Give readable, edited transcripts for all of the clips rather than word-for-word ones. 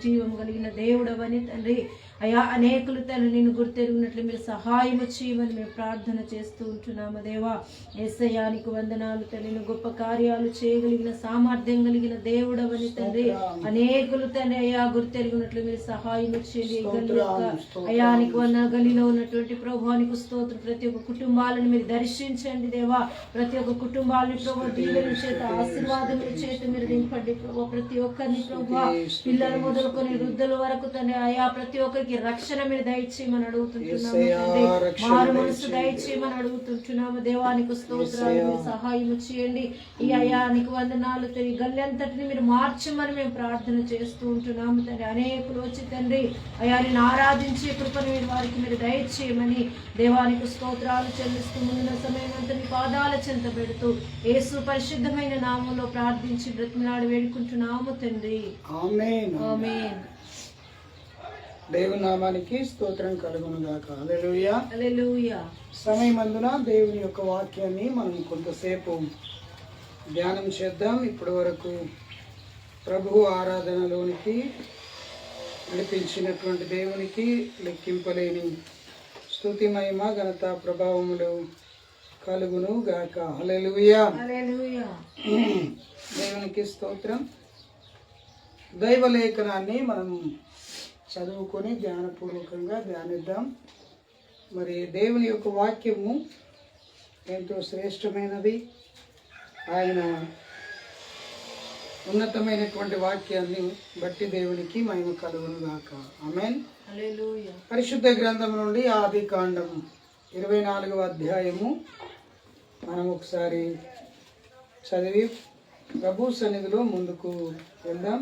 జీవం కలిగిన దేవుడవని తండ్రి అయా అనేకులు తను నిన్ను గుర్తెరిగినట్లు మీరు సహాయము చేయమని మేము ప్రార్థన చేస్తూ ఉంటున్నాము దేవా. యేసయ్యానికి వందనాలు తండ్రి. గొప్ప కార్యాలు చేయగలిగిన సామర్థ్యం కలిగిన దేవుడవని తండ్రి అనేకులు తండ్రి అయా గుర్తెరిగినట్లు మీరు సహాయం చేయండి. గల్లి యొక్క అయానికి గలిలో ఉన్నటువంటి ప్రభువానికి స్తోత్రం. ప్రతి ఒక్క కుటుంబాలను మీరు దర్శించండి దేవా. ప్రతి ఒక్క కుటుంబాలని ప్రభు దీవెన చేత ఆశీర్వాదముల చేత మీరు నింపండి ప్రభు. ప్రతి ఒక్కరిని ప్రభు పిల్లలు మొదలుకొని వృద్ధుల వరకు తండ్రి అయా ప్రతి ఒక్కరికి రక్షణ మీరు దయచేయమని అడుగుతుంటున్నాము తండ్రి. మారు మనసు దయచేయమని అడుగుతుంటున్నాము. దేవానికి స్తోత్రాలు. మీరు సహాయం చేయండి. ఈ అయానికి వందనాలు తండ్రి. గల్లంతటిని మీరు మార్చమని మేము ప్రార్థన చేస్తూ ఉంటున్నాము తండ్రి. అనేకులు వచ్చి తండ్రి అయాని ఆరాధించే కృపను వారికి మీరు దయచేయమని దేవానికి స్తోత్రాలు చెల్లిస్తూ ముందున్న సమయం అంతా మీ పాదాల చెంత పెడుతూ యేసు పరిశుద్ధమైన నామంలో ప్రార్థించి బ్రతిమలాడి వేడుకుంటున్నాము తండ్రి. ఆమేన్. ఆమేన్. దేవుని నామానికి స్తోత్రం కలుగును గాక. హల్లెలూయా. హల్లెలూయా. సమయమందున దేవుని యొక్క వాక్యాన్ని మనం కొంతసేపు ధ్యానం చేద్దాం. ఇప్పటి వరకు ప్రభువు ఆరాధనలోనికి నడిపించినటువంటి దేవునికి లెక్కింపలేని స్తుతి మహిమ ఘనత ప్రభావములు కలుగును గాక. హల్లెలూయా. హల్లెలూయా. దేవునికి స్తోత్రం. దైవలేఖనాన్ని మనం చదువుకొని ధ్యానపూర్వకంగా ధ్యానిద్దాం. మరి దేవుని యొక్క వాక్యము ఎంతో శ్రేష్టమైనది. ఆయన ఉన్నతమైనటువంటి వాక్యాన్ని బట్టి దేవునికి మహిమ కలుగును గాక. ఆమేన్. హల్లెలూయా. పరిశుద్ధ గ్రంథం నుండి ఆది కాండం 24వ అధ్యాయము మనం ఒకసారి చదివి ప్రభు సన్నిధిలో ముందుకు వెళ్దాం.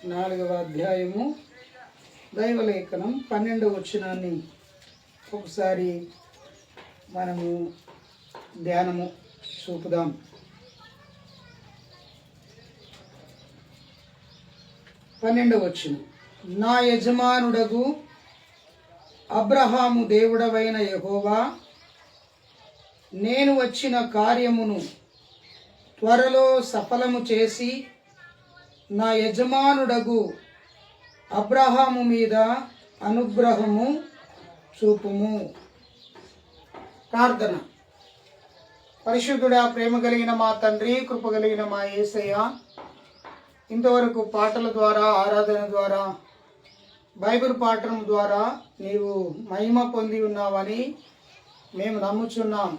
24వ అధ్యాయము దైవలేఖనం 12వ వచనాన్ని ఒకసారి మనము ధ్యానము చూపుదాం. 12వ వచనం. నా యజమానుడగు అబ్రహాము దేవుడవైన యెహోవా, నేను వచ్చిన కార్యమును త్వరలో సఫలము చేసి నా యజమానుడగు అబ్రహాము మీద అనుగ్రహము చూపుము. ప్రార్థన. పరిశుద్ధుడా, ప్రేమ కలిగిన మా తండ్రి, కృప కలిగిన మా యేసయ్య, ఇంతవరకు పాటల ద్వారా, ఆరాధన ద్వారా, బైబిల్ పాఠం ద్వారా నీవు మహిమ పొంది ఉన్నావని మేము నమ్ముచున్నాం.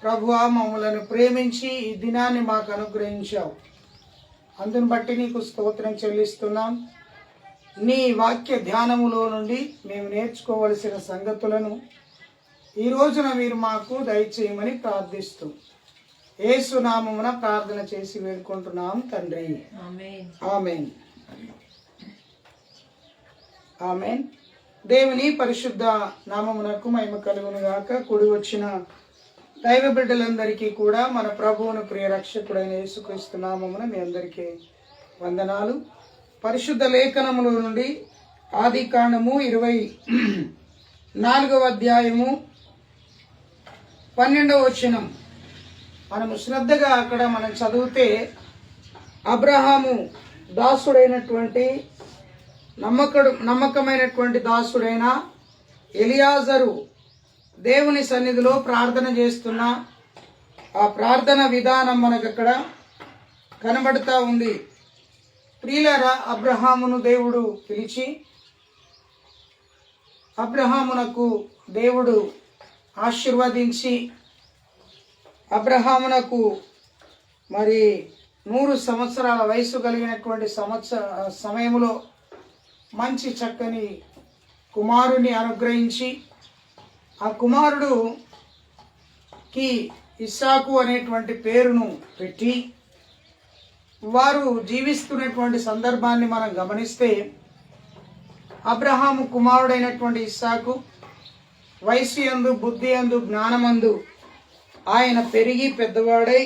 ప్రభువా, మమ్మలను ప్రేమించి ఈ దినాన్ని మాకు అనుగ్రహించావు. అందుని బట్టి నీకు స్తోత్రం చెల్లిస్తున్నాం. నీ వాక్య ధ్యానములో నుండి మేము నేర్చుకోవలసిన సంగతులను ఈ రోజున మీరు మాకు దయచేయమని ప్రార్థిస్తూ యేసు నామమున ప్రార్థన చేసి వేడుకుంటున్నాం తండ్రి. ఆమేన్. ఆమేన్. ఆమేన్. దేవుని పరిశుద్ధ నామమునకు మహిమ కలుగును గాక. కూడి వచ్చిన దైవ బిడ్డలందరికీ కూడా మన ప్రభువును ప్రియ రక్షకుడైన యేసుక్రీస్తు నామమున మీ అందరికీ వందనాలు. పరిశుద్ధ లేఖనముల నుండి ఆది కాండము 24వ అధ్యాయము 12వ వచనం మనము శ్రద్ధగా అక్కడ మనం చదివితే, అబ్రహాము దాసుడైనటువంటి నమ్మకమైనటువంటి దాసుడైన ఎలియాజరు దేవుని సన్నిధిలో ప్రార్థన చేస్తున్న ఆ ప్రార్థన విధానం మనకు అక్కడ కనబడుతూ ఉంది. ప్రియులారా, అబ్రహామును దేవుడు పిలిచి అబ్రహామునకు దేవుడు ఆశీర్వదించి అబ్రహామునకు మరి 100 సంవత్సరాల వయసు కలిగినటువంటి సమయంలో మంచి చక్కని కుమారుని అనుగ్రహించి ఆ కుమారుడుకి ఇస్సాకు అనేటువంటి పేరును పెట్టి వారు జీవిస్తున్నటువంటి సందర్భాన్ని మనం గమనిస్తే, అబ్రహాము కుమారుడైనటువంటి ఇస్సాకు వయసు యందు, బుద్ధి యందు, జ్ఞానమందు ఆయన పెరిగి పెద్దవాడై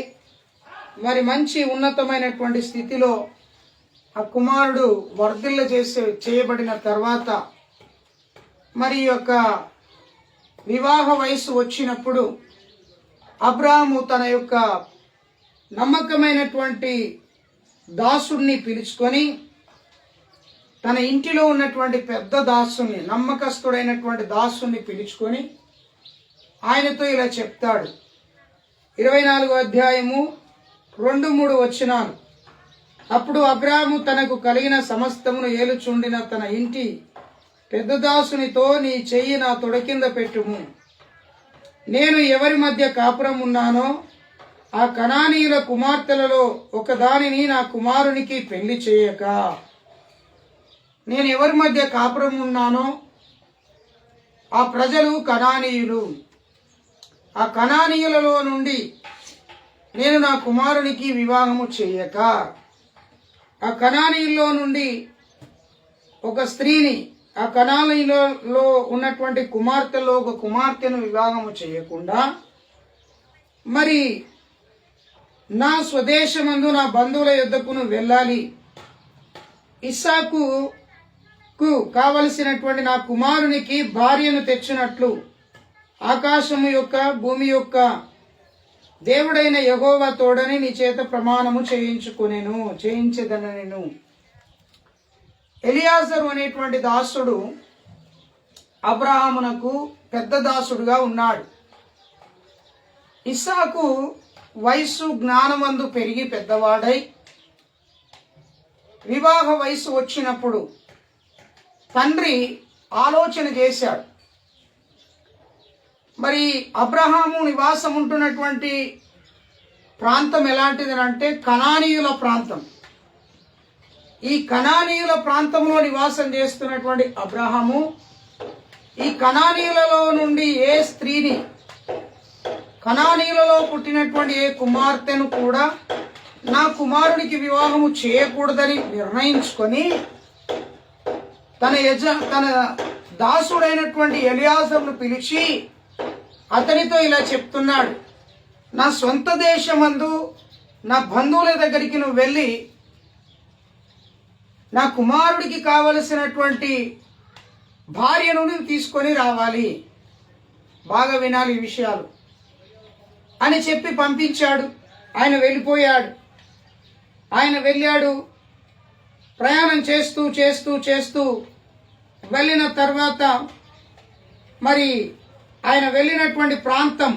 మరి మంచి ఉన్నతమైనటువంటి స్థితిలో ఆ కుమారుడు వర్ధిల్ల చేయబడిన తర్వాత మరి యొక్క వివాహ వయసు వచ్చినప్పుడు అబ్రాహాము తన యొక్క నమ్మకమైనటువంటి దాసుడిని పిలుచుకొని తన ఇంటిలో ఉన్నటువంటి పెద్ద దాసుని, నమ్మకస్తుడైనటువంటి దాసుని పిలుచుకొని ఆయనతో ఇలా చెప్తాడు. 24వ అధ్యాయము 2-3 వచనాలు. అప్పుడు అబ్రాహాము తనకు కలిగిన సమస్తమును ఏలుచుండిన తన ఇంటి పెద్ద దాసునితో, నీ చెయ్యి నా తొడ కింద పెట్టుము. నేను ఎవరి మధ్య కాపురం ఉన్నానో ఆ కనానీయుల కుమార్తెలలో ఒకదానిని నా కుమారునికి పెళ్లి చేయక. నేను ఎవరి మధ్య కాపురం ఉన్నానో ఆ ప్రజలు కనానీయులు. ఆ కనానీయులలో నుండి నేను నా కుమారునికి వివాహము చేయక, ఆ కనానీయుల్లో నుండి ఒక స్త్రీని, ఆ కనానీయులలో ఉన్నటువంటి కుమార్తెలో ఒక కుమార్తెను వివాహము చేయకుండా మరి నా స్వదేశమందు నా బంధువుల యొద్దకును వెళ్ళాలి. ఇస్సాకుకు కావలసినటువంటి నా కుమారునికి భార్యను తెచ్చినట్లు ఆకాశము యొక్క భూమి యొక్క దేవుడైన యెహోవా తోడని నీ చేత ప్రమాణము చేయించేదనెను. ఎలియాజరు అనేటువంటి దాసుడు అబ్రహామునకు పెద్ద దాసుడుగా ఉన్నాడు. ఇస్సాకు వయస్సు జ్ఞానమందు పెరిగి పెద్దవాడై వివాహ వయసు వచ్చినప్పుడు తండ్రి ఆలోచన చేశాడు. మరి అబ్రహాము నివాసం ఉంటున్నటువంటి ప్రాంతం ఎలాంటిది అంటే కనానీయుల ప్రాంతం. ఈ కనానీయుల ప్రాంతంలో నివాసం చేస్తున్నటువంటి అబ్రహాము ఈ కనానీయులలో నుండి ఏ స్త్రీని, కనానీయులలో పుట్టినటువంటి ఏ కుమార్తెను కూడా నా కుమారునికి వివాహము చేయకూడదని నిర్ణయించుకొని తన దాసుడైనటువంటి ఎలియాజరును పిలిచి అతనితో ఇలా చెప్తున్నాడు. నా సొంత దేశమందు నా బంధువుల దగ్గరికి నువ్వు వెళ్ళి నా కుమారుడికి కావలసినటువంటి భార్యను నువ్వు తీసుకొని రావాలి. బాగా వినాలి ఈ విషయాలు అని చెప్పి పంపించాడు. ఆయన వెళ్ళాడు. ప్రయాణం చేస్తూ చేస్తూ చేస్తూ వెళ్ళిన తర్వాత మరి ఆయన వెళ్ళినటువంటి ప్రాంతం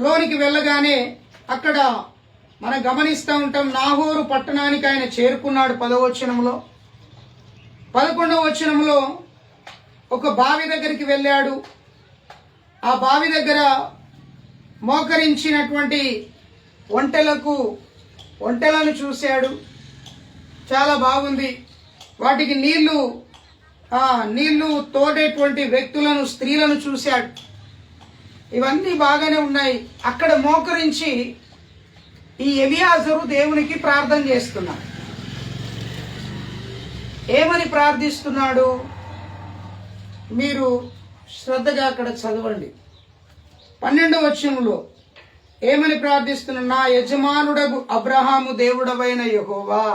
లోనికి వెళ్ళగానే అక్కడ మనం గమనిస్తూ ఉంటాం, నాహోరు పట్టణానికి ఆయన చేరుకున్నాడు. 10వ వచనంలో. 11వ వచనంలో ఒక బావి దగ్గరికి వెళ్ళాడు. ఆ బావి దగ్గర మోకరించినటువంటి ఒంటెలను చూశాడు. చాలా బాగుంది. వాటికి నీళ్లు తోడేటువంటి వ్యక్తులను, స్త్రీలను చూశాడు. ఇవన్నీ బాగానే ఉన్నాయి. అక్కడ మోకరించి ఈ ఎలియాజరు దేవునికి ప్రార్థన చేస్తున్నాడు. ఏమని ప్రార్థిస్తున్నాడు మీరు శ్రద్ధగా అక్కడ చదవండి. 12వ వచనంలో ఏమని ప్రార్థిస్తున్నాడు? నా యజమానుడగు అబ్రహాము దేవుడవైన యెహోవా.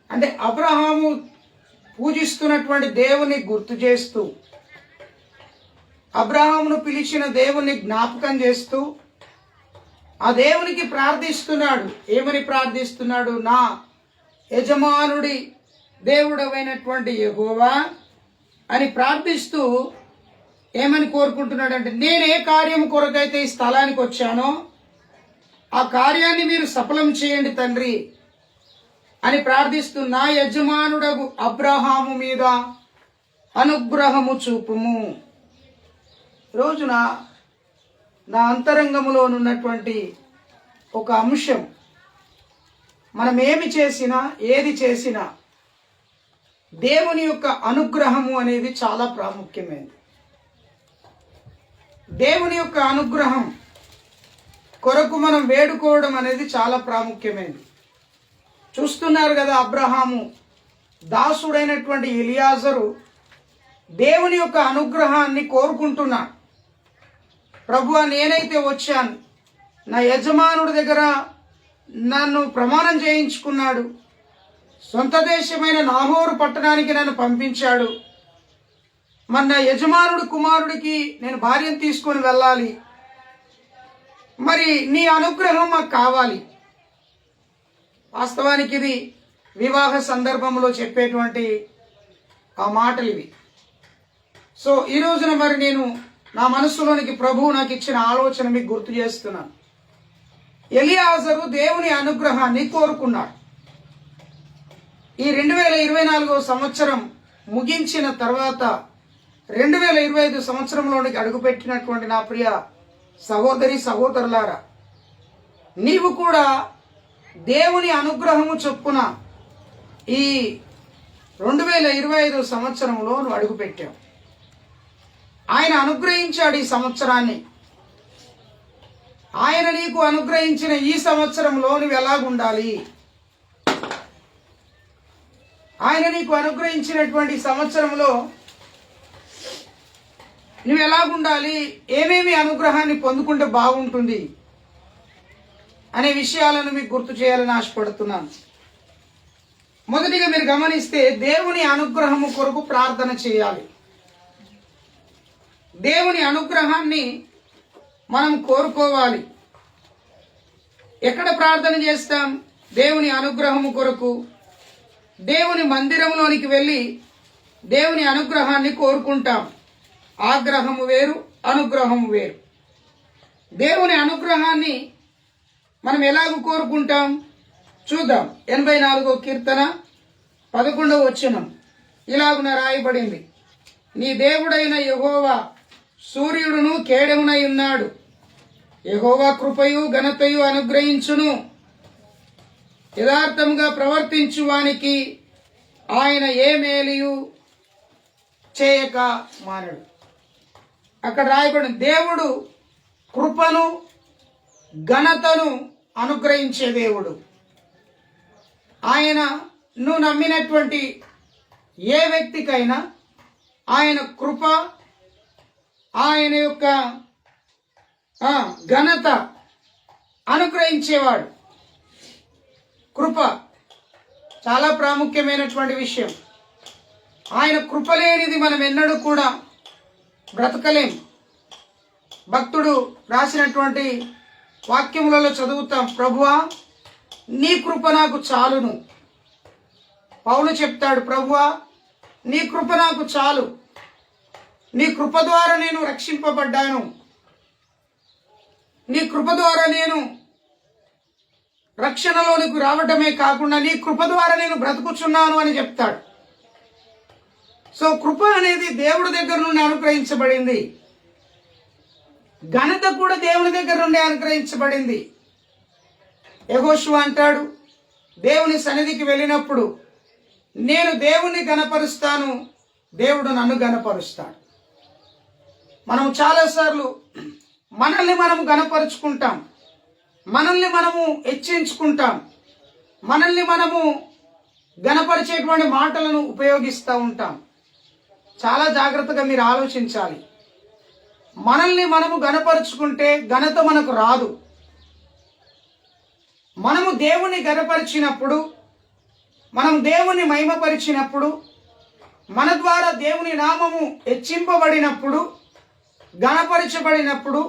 అంటే అబ్రహాము పూజిస్తున్నటువంటి దేవుని గుర్తు చేస్తూ, అబ్రహామును పిలిచిన దేవుని జ్ఞాపకం చేస్తూ ఆ దేవునికి ప్రార్థిస్తున్నాడు. ఏమని ప్రార్థిస్తున్నాడు? నా యజమానుడి దేవుడవైనటువంటి యెహోవా అని ప్రార్థిస్తూ ఏమని కోరుకుంటున్నాడంటే, నేను ఏ కార్యం కొరకైతే ఈ స్థలానికి వచ్చానో ఆ కార్యాన్ని మీరు సఫలం చేయండి తండ్రి అని ప్రార్థిస్తూ, నా యజమానుడగు అబ్రహాము మీద అనుగ్రహము చూపుము. రోజున నా అంతరంగములో ఉన్నటువంటి ఒక అంశం, మనం ఏమి చేసినా ఏది చేసినా దేవుని యొక్క అనుగ్రహము అనేది చాలా ప్రాముఖ్యమైనది. దేవుని యొక్క అనుగ్రహం కొరకు మనం వేడుకోవడం అనేది చాలా ప్రాముఖ్యమైనది. చూస్తున్నారు కదా, అబ్రహాము దాసుడైనటువంటి ఎలియాజరు దేవుని యొక్క అనుగ్రహాన్ని కోరుకుంటున్నాడు. ప్రభువా, నేనైతే వచ్చాను, నా యజమానుడి దగ్గర నన్ను ప్రమాణం చేయించుకున్నాడు, సొంత దేశమైన నాహోరు పట్టణానికి నన్ను పంపించాడు, మరి నా యజమానుడి కుమారుడికి నేను భార్యను తీసుకొని వెళ్ళాలి, మరి నీ అనుగ్రహం మాకు కావాలి. వాస్తవానికి ఇది వివాహ సందర్భంలో చెప్పేటువంటి ఆ మాటలు ఇవి. సో ఈ రోజున మరి నేను నా మనసులోనికి ప్రభువు నాకు ఇచ్చిన ఆలోచన మీకు గుర్తు చేస్తున్నాను. ఎలియాజరు దేవుని అనుగ్రహాన్ని కోరుకున్నాడు. ఈ 2024 సంవత్సరం ముగించిన తర్వాత 2025 సంవత్సరంలోనికి అడుగుపెట్టినటువంటి నా ప్రియ సహోదరి సహోదరులారా, నీవు కూడా దేవుని అనుగ్రహము చొప్పున ఈ 2025 సంవత్సరంలో నువ్వు అడుగుపెట్టావు. ఆయన అనుగ్రహించాడు ఈ సంవత్సరాన్ని. ఆయన నీకు అనుగ్రహించిన ఈ సంవత్సరంలో నువ్వు ఎలాగుండాలి, ఆయన నీకు అనుగ్రహించినటువంటి సంవత్సరంలో నువ్వు ఎలాగుండాలి, ఏమేమి అనుగ్రహాన్ని పొందుకుంటే బాగుంటుంది అనే విషయాలను మీకు గుర్తు చేయాలని ఆశపడుతున్నాను. మొదటిగా మీరు గమనిస్తే దేవుని అనుగ్రహము కొరకు ప్రార్థన చేయాలి. దేవుని అనుగ్రహాన్ని మనం కోరుకోవాలి. ఎక్కడ ప్రార్థన చేస్తాం? దేవుని అనుగ్రహము కొరకు దేవుని మందిరంలోనికి వెళ్ళి దేవుని అనుగ్రహాన్ని కోరుకుంటాం. ఆగ్రహము వేరు, అనుగ్రహము వేరు. దేవుని అనుగ్రహాన్ని మనం ఎలాగ కోరుకుంటాం చూద్దాం. 84వ కీర్తన 11వ వచనం ఇలాగున రాయబడింది: నీ దేవుడైన యెహోవా సూర్యుడును కేడెమునై ఉన్నాడు. యెహోవా కృపయు ఘనతయు అనుగ్రహించును. యథార్థముగా ప్రవర్తించు వానికి ఆయన ఏ మేలియు చేయక మానడు. అక్కడ రాయబడిన దేవుడు కృపను ఘనతను అనుగ్రహించే దేవుడు. ఆయన నువ్వు నమ్మినటువంటి ఏ వ్యక్తికైనా ఆయన కృప, ఆయన యొక్క ఘనత అనుగ్రహించేవాడు. కృప చాలా ప్రాముఖ్యమైనటువంటి విషయం. ఆయన కృప లేనిది మనం ఎన్నడూ కూడా బ్రతకలేం. భక్తుడు రాసినటువంటి వాక్యములలో చదువుతాం, ప్రభువా నీ కృప నాకు చాలును. పౌలు చెప్తాడు, ప్రభువా నీ కృప నాకు చాలు, నీ కృప ద్వారా నేను రక్షింపబడ్డాను, నీ కృప ద్వారా నేను రక్షణలోనికి రావటమే కాకుండా నీ కృప ద్వారా నేను బ్రతుకుచున్నాను అని చెప్తాడు. సో కృప అనేది దేవుడి దగ్గర నుండి అనుగ్రహించబడింది. ఘనత కూడా దేవుని దగ్గర నుండి అనుగ్రహించబడింది. యెహోషువ అంటాడు, దేవుని సన్నిధికి వెళ్ళినప్పుడు నేను దేవుణ్ణి గణపరుస్తాను, దేవుడు నన్ను గణపరుస్తాడు. మనం చాలాసార్లు మనల్ని మనము గణపరుచుకుంటాం, మనల్ని మనము హెచ్చించుకుంటాం, మనల్ని మనము గణపరిచేటువంటి మాటలను ఉపయోగిస్తూ ఉంటాం. చాలా జాగ్రత్తగా మీరు ఆలోచించాలి. మనల్ని మనము గణపరుచుకుంటే ఘనత మనకు రాదు. మనము దేవుని గణపరిచినప్పుడు, మనం దేవుని మహిమపరిచినప్పుడు, మన ద్వారా దేవుని నామము హెచ్చింపబడినప్పుడు, గణపరచబడినప్పుడు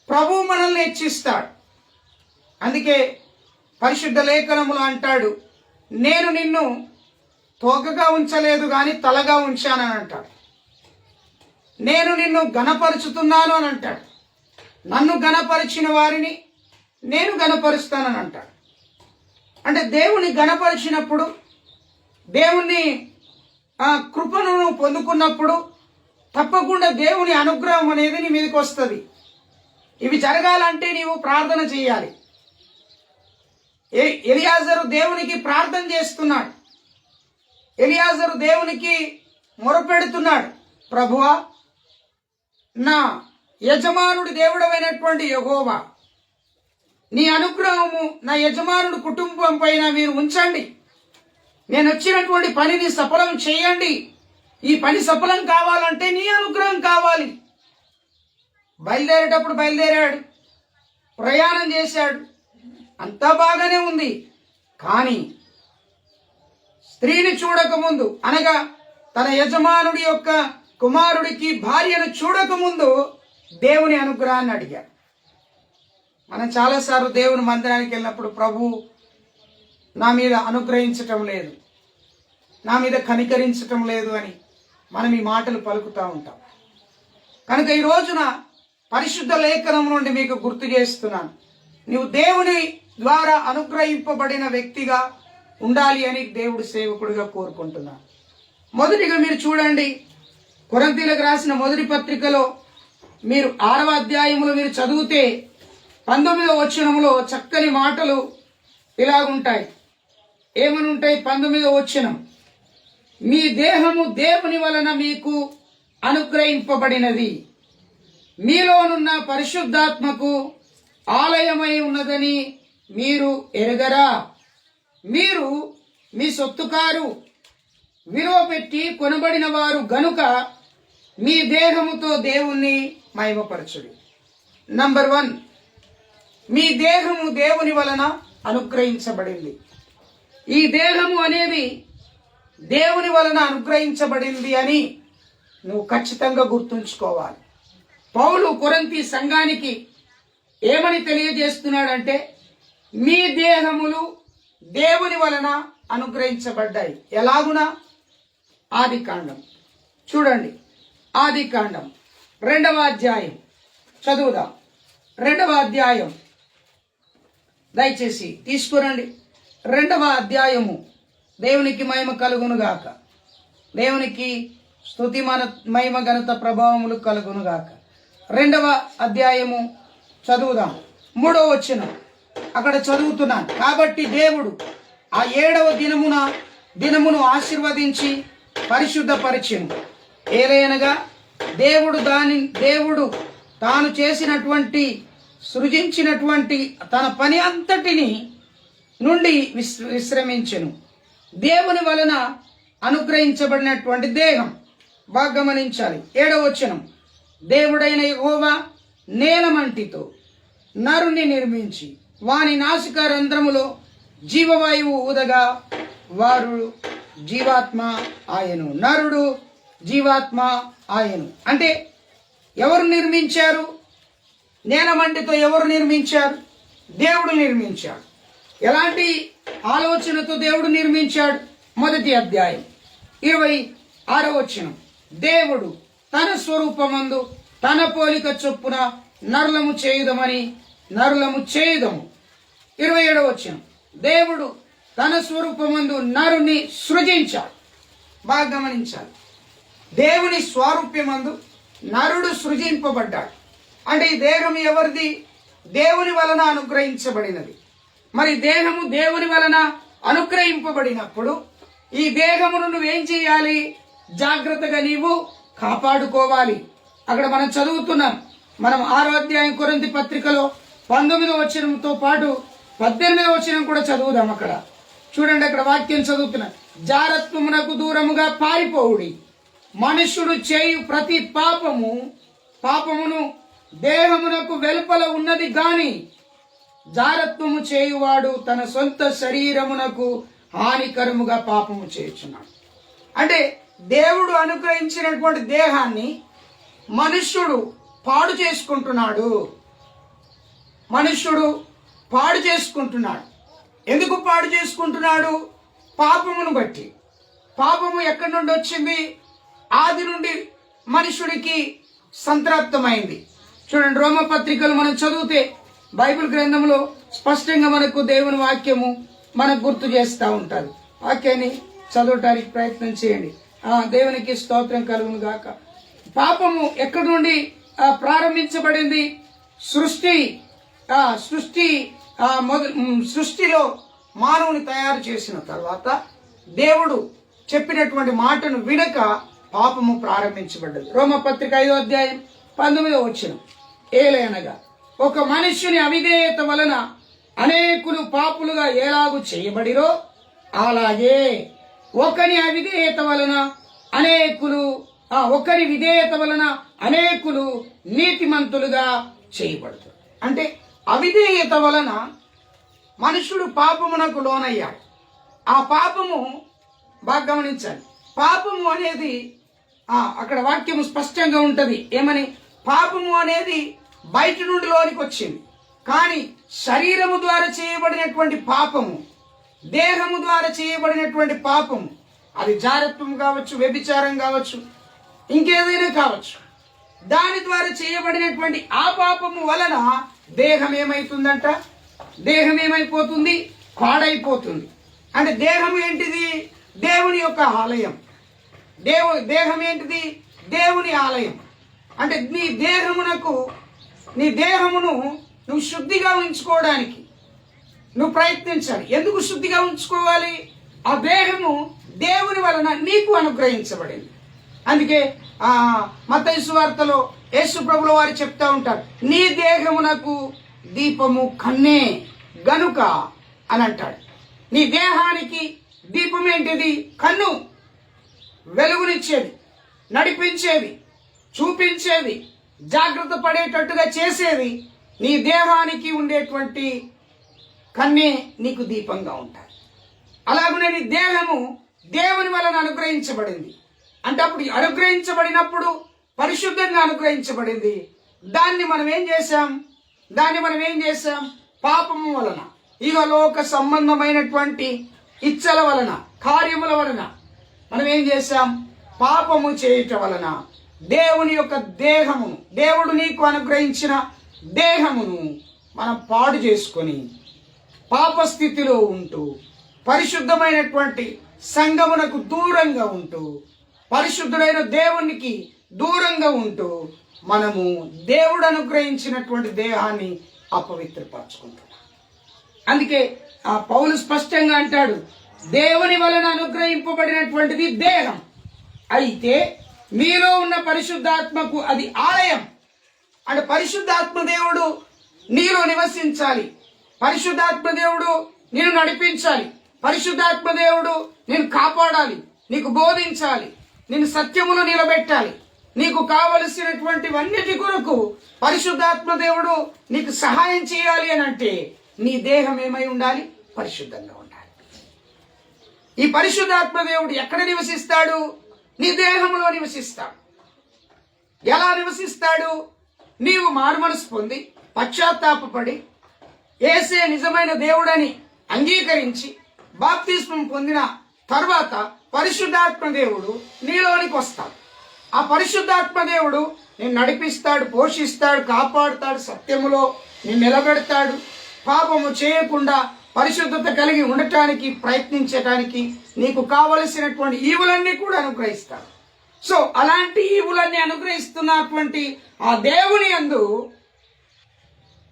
ప్రభువు మనల్ని హెచ్చిస్తాడు. అందుకే పరిశుద్ధ లేఖనములు అంటాడు, నేను నిన్ను తోకగా ఉంచలేదు కానీ తలగా ఉంచానని అంటాడు. నేను నిన్ను గణపరుచుతున్నాను అని అంటాడు. నన్ను గణపరిచిన వారిని నేను గణపరుస్తానని అంటాడు. అంటే దేవుని గణపరిచినప్పుడు, దేవుని కృపను పొందుకున్నప్పుడు తప్పకుండా దేవుని అనుగ్రహం అనేది నీ మీదకి వస్తుంది. ఇవి జరగాలంటే నీవు ప్రార్థన చేయాలి. ఎలియాజరు దేవునికి ప్రార్థన చేస్తున్నాడు. ఎలియాజరు దేవునికి మొరపెడుతున్నాడు, ప్రభువా నా యజమానుడి దేవుడమైనటువంటి యెహోవా నీ అనుగ్రహము నా యజమానుడి కుటుంబం పైన మీరు ఉంచండి. నేను వచ్చినటువంటి పనిని సఫలం చేయండి. ఈ పని సఫలం కావాలంటే నీ అనుగ్రహం కావాలి. బయలుదేరేటప్పుడు బయలుదేరాడు, ప్రయాణం చేశాడు, అంతా బాగానే ఉంది. కానీ స్త్రీని చూడకముందు, అనగా తన యజమానుడి యొక్క కుమారుడికి భార్యను చూడకముందు దేవుని అనుగ్రహాన్ని అడిగాడు. మనం చాలాసార్లు దేవుని మందిరానికి వెళ్ళినప్పుడు, ప్రభు నా మీద అనుగ్రహించటం లేదు, నా మీద కనికరించటం లేదు అని మనం ఈ మాటలు పలుకుతూ ఉంటాం. కనుక ఈ రోజున పరిశుద్ధ లేఖనం నుండి మీకు గుర్తు చేస్తున్నాను, నీవు దేవుని ద్వారా అనుగ్రహింపబడిన వ్యక్తిగా ఉండాలి అని దేవుడు సేవకుడిగా కోరుకుంటున్నాను. మొదటిగా మీరు చూడండి, కొరింథీయులకు రాసిన మొదటి పత్రికలో మీరు 6వ అధ్యాయములో మీరు చదివితే 19వ వచనములో చక్కని మాటలు ఇలాగుంటాయి. ఏమని ఉంటాయి? 19వ వచనం, మీ దేహము దేవుని వలన మీకు అనుగ్రహింపబడినది, మీలోనున్న పరిశుద్ధాత్మకు ఆలయమై ఉన్నదని మీరు ఎరగరా? మీరు మీ సొత్తు కారు, విలువ పెట్టి కొనబడిన వారు గనుక మీ దేహముతో దేవుణ్ణి మహిమపరచుడి. నంబర్ 1, మీ దేహము దేవుని వలన అనుగ్రహించబడింది. ఈ దేహము అనేది దేవుని వలన అనుగ్రహించబడింది అని నువ్వు ఖచ్చితంగా గుర్తుంచుకోవాలి. పౌలు కొరింథీ సంఘానికి ఏమని తెలియజేస్తున్నాడంటే, మీ దేహములు దేవుని వలన అనుగ్రహించబడ్డాయి. ఎలాగునా? ఆదికాండం చూడండి, ఆదికాండం 2వ అధ్యాయం చదువుదాం. 2వ అధ్యాయం దయచేసి తీసుకురండి. 2వ అధ్యాయము. దేవునికి మహిమ కలుగునుగాక, దేవునికి స్తుతి మహిమ ఘనత ప్రభావములు కలుగునుగాక. 2వ అధ్యాయము చదువుదాం. 3వ వచనం అక్కడ చదువుతున్నాను. కాబట్టి దేవుడు ఆ 7వ దినమును ఆశీర్వదించి పరిశుద్ధపరిచెను. ఏలయనగా దేవుడు తాను చేసినటువంటి సృజించినటువంటి తన పని అంతటిని నుండి విశ్రమించెను. దేవుని వలన అనుగ్రహించబడినటువంటి దేహం. బాగా గమనించాలి. 7వ వచనం, దేవుడైన యెహోవా నేలమంటితో నరుని నిర్మించి వాని నాసికా రంధ్రములో జీవవాయువు ఊదగా వారు జీవాత్మ ఆయను. నరుడు జీవాత్మ ఆయను. అంటే ఎవరు నిర్మించారు? నేలమంటితో ఎవరు నిర్మించారు? దేవుడు నిర్మించాడు. ఎలాంటి ఆలోచనతో దేవుడు నిర్మించాడు? మొదటి అధ్యాయం 26వ వచనం, దేవుడు తన స్వరూపమందు తన పోలిక చొప్పున నరులము చేయుదము. 27వ వచనం, దేవుడు తన స్వరూపమందు నరుని సృజించాడు. బాగా గమనించాలి. దేవుని స్వరూపమందు నరుడు సృజింపబడ్డాడు. అంటే ఈ దేహం ఎవరిది? దేవుని వలన అనుగ్రహించబడినది. మరి దేహము దేవుని వలన అనుగ్రహింపబడినప్పుడు ఈ దేహమును నువ్వేం చేయాలి? జాగ్రత్తగా నీవు కాపాడుకోవాలి. అక్కడ మనం చదువుతున్నాం. మనం 6వ అధ్యాయం కొరింథీ పత్రికలో 19వ వచనంతో పాటు 18వ వచనం కూడా చదువుదాం. అక్కడ చూడండి, అక్కడ వాక్యం చదువుతున్నా, జారత్వమునకు దూరముగా పారిపోవుడి, మనుష్యుడు చేయు ప్రతి పాపమును దేహమునకు వెలుపల ఉన్నది గాని జారత్వము చేయువాడు తన సొంత శరీరమునకు హానికరముగా పాపము చేయుచున్నాడు. అంటే దేవుడు అనుగ్రహించినటువంటి దేహాన్ని మనుష్యుడు పాడు చేసుకుంటున్నాడు. ఎందుకు పాడు చేసుకుంటున్నాడు? పాపమును బట్టి. పాపము ఎక్కడి నుండి వచ్చింది? ఆది నుండి మనుషుడికి సంతృప్తమైంది. చూడండి, రోమ పత్రికలు మనం చదివితే బైబిల్ గ్రంథంలో స్పష్టంగా మనకు దేవుని వాక్యము మనకు గుర్తు చేస్తూ ఉంటారు. వాక్యాన్ని చదవటానికి ప్రయత్నం చేయండి. దేవునికి స్తోత్రం కలుగును గాక. పాపము ఎక్కడి నుండి ప్రారంభించబడింది? సృష్టిలో మానవుని తయారు చేసిన తర్వాత దేవుడు చెప్పినటువంటి మాటను వినక పాపము ప్రారంభించబడ్డది. రోమపత్రిక 5వ అధ్యాయం 19వ వచనం, ఏలయనగా ఒక మనుష్యుని అవిధేయత వలన అనేకులు పాపులుగా ఎలాగు చేయబడిరో అలాగే ఒకరి విధేయత వలన అనేకులు నీతిమంతులుగా చేయబడతారు. అంటే అవిధేయత వలన మనుషుడు పాపమునకు లోనయ్యాడు. ఆ పాపము బాగా గమనించాలి. పాపము అనేది అక్కడ వాక్యము స్పష్టంగా ఉంటది. ఏమని? పాపము అనేది బయట నుండి లోనికి వచ్చింది, కానీ శరీరము ద్వారా చేయబడినటువంటి పాపము దేహము ద్వారా చేయబడినటువంటి పాపం, అది జారత్వం కావచ్చు, వ్యభిచారం కావచ్చు, ఇంకేదైనా కావచ్చు, దాని ద్వారా చేయబడినటువంటి ఆ పాపము వలన దేహం ఏమైతుందంట? దేహం ఏమైపోతుంది? పాడైపోతుంది. అంటే దేహం ఏంటిది? దేవుని యొక్క ఆలయం. దేహం ఏంటిది? దేవుని ఆలయం. అంటే నీ దేహమును నువ్వు శుద్ధిగా ఉంచుకోవడానికి నువ్వు ప్రయత్నించాలి. ఎందుకు శుద్ధిగా ఉంచుకోవాలి? ఆ దేహము దేవుని వలన నీకు అనుగ్రహించబడింది. అందుకే మత్తయి సువార్తలో యేసు ప్రభుల వారు చెప్తా ఉంటారు, నీ దేహమునకు దీపము కన్నే గనుక అని అంటాడు. నీ దేహానికి దీపం ఏంటిది? కన్ను. వెలుగునిచ్చేది, నడిపించేది, చూపించేది, జాగ్రత్త పడేటట్టుగా చేసేది నీ దేహానికి ఉండేటువంటి కన్నే నీకు దీపంగా ఉంటాయి. అలాగనే నీ దేహము దేవుని వలన అనుగ్రహించబడింది. అంటే అప్పుడు అనుగ్రహించబడినప్పుడు పరిశుద్ధంగా అనుగ్రహించబడింది. దాన్ని మనం ఏం చేశాం? పాపము వలన, ఇహలోక సంబంధమైనటువంటి ఇచ్చల వలన, కార్యముల వలన మనం ఏం చేశాం? పాపము చేయటం వలన దేవుని యొక్క దేహమును, దేవుడు నీకు అనుగ్రహించిన దేహమును మనం పాడు చేసుకొని పాప స్థితిలో ఉంటూ, పరిశుద్ధమైనటువంటి సంఘమునకు దూరంగా ఉంటూ, పరిశుద్ధుడైన దేవునికి దూరంగా ఉంటూ మనము దేవుడు అనుగ్రహించినటువంటి దేహాన్ని అపవిత్రపరచుకుంటున్నాం. అందుకే ఆ పౌలు స్పష్టంగా అంటాడు, దేవుని వలన అనుగ్రహింపబడినటువంటిది దేహం, అయితే మీలో ఉన్న పరిశుద్ధాత్మకు అది ఆలయం. అంటే పరిశుద్ధాత్మ దేవుడు నీలో నివసించాలి, పరిశుద్ధాత్మ దేవుడు నిన్ను నడిపించాలి, పరిశుద్ధాత్మ దేవుడు నిన్ను కాపాడాలి, నీకు బోధించాలి, నిన్ను సత్యములో నిలబెట్టాలి. నీకు కావలసినటువంటివన్నిటి కొరకు పరిశుద్ధాత్మ దేవుడు నీకు సహాయం చేయాలి అని అంటే నీ దేహం ఏమై ఉండాలి? పరిశుద్ధంగా ఉండాలి. ఈ పరిశుద్ధాత్మ దేవుడు ఎక్కడ నివసిస్తాడు? నీ దేహంలో నివసిస్తాడు. ఎలా నివసిస్తాడు? నీవు మారుమనసు పొంది పశ్చాత్తాపపడి యేసే నిజమైన దేవుడని అంగీకరించి బాప్తిస్మం పొందిన తర్వాత పరిశుద్ధాత్మ దేవుడు నీలోనికి వస్తాడు. ఆ పరిశుద్ధాత్మ దేవుడు నిన్ను నడిపిస్తాడు, పోషిస్తాడు, కాపాడుతాడు, సత్యములో నిన్ను నిలబెడతాడు. పాపము చేయకుండా పరిశుద్ధత కలిగి ఉండటానికి ప్రయత్నించటానికి నీకు కావలసినటువంటి ఈవులన్నీ కూడా అనుగ్రహిస్తాడు. సో అలాంటి ఈవులన్నీ అనుగ్రహిస్తున్నటువంటి ఆ దేవుని యందు,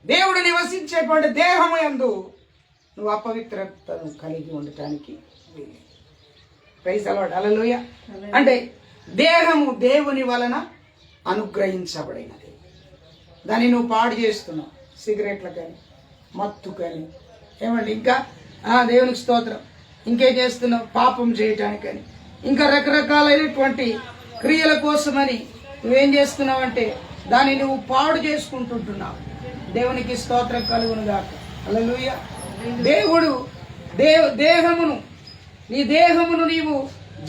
దేవుడు నివసించేటువంటి దేహము యందు నువ్వు అపవిత్రతను కలిగి ఉండటానికి ప్రైజ్ ది లార్డ్. హల్లెలూయా. అంటే దేహము దేవుని వలన అనుగ్రహించబడినది. దాన్ని నువ్వు పాడు చేస్తున్నావు, సిగరెట్లకని, మత్తుకని, ఏమండి ఇంకా దేవునికి స్తోత్రం, ఇంకేం చేస్తున్నావు? పాపం చేయటానికని, ఇంకా రకరకాలైనటువంటి క్రియల కోసమని నువ్వేం చేస్తున్నావు అంటే దాన్ని నువ్వు పాడు చేసుకుంటుంటున్నావు. దేవునికి స్తోత్రం కలుగును గాక. హల్లెలూయా. దేవుడు నీ దేహమును నీవు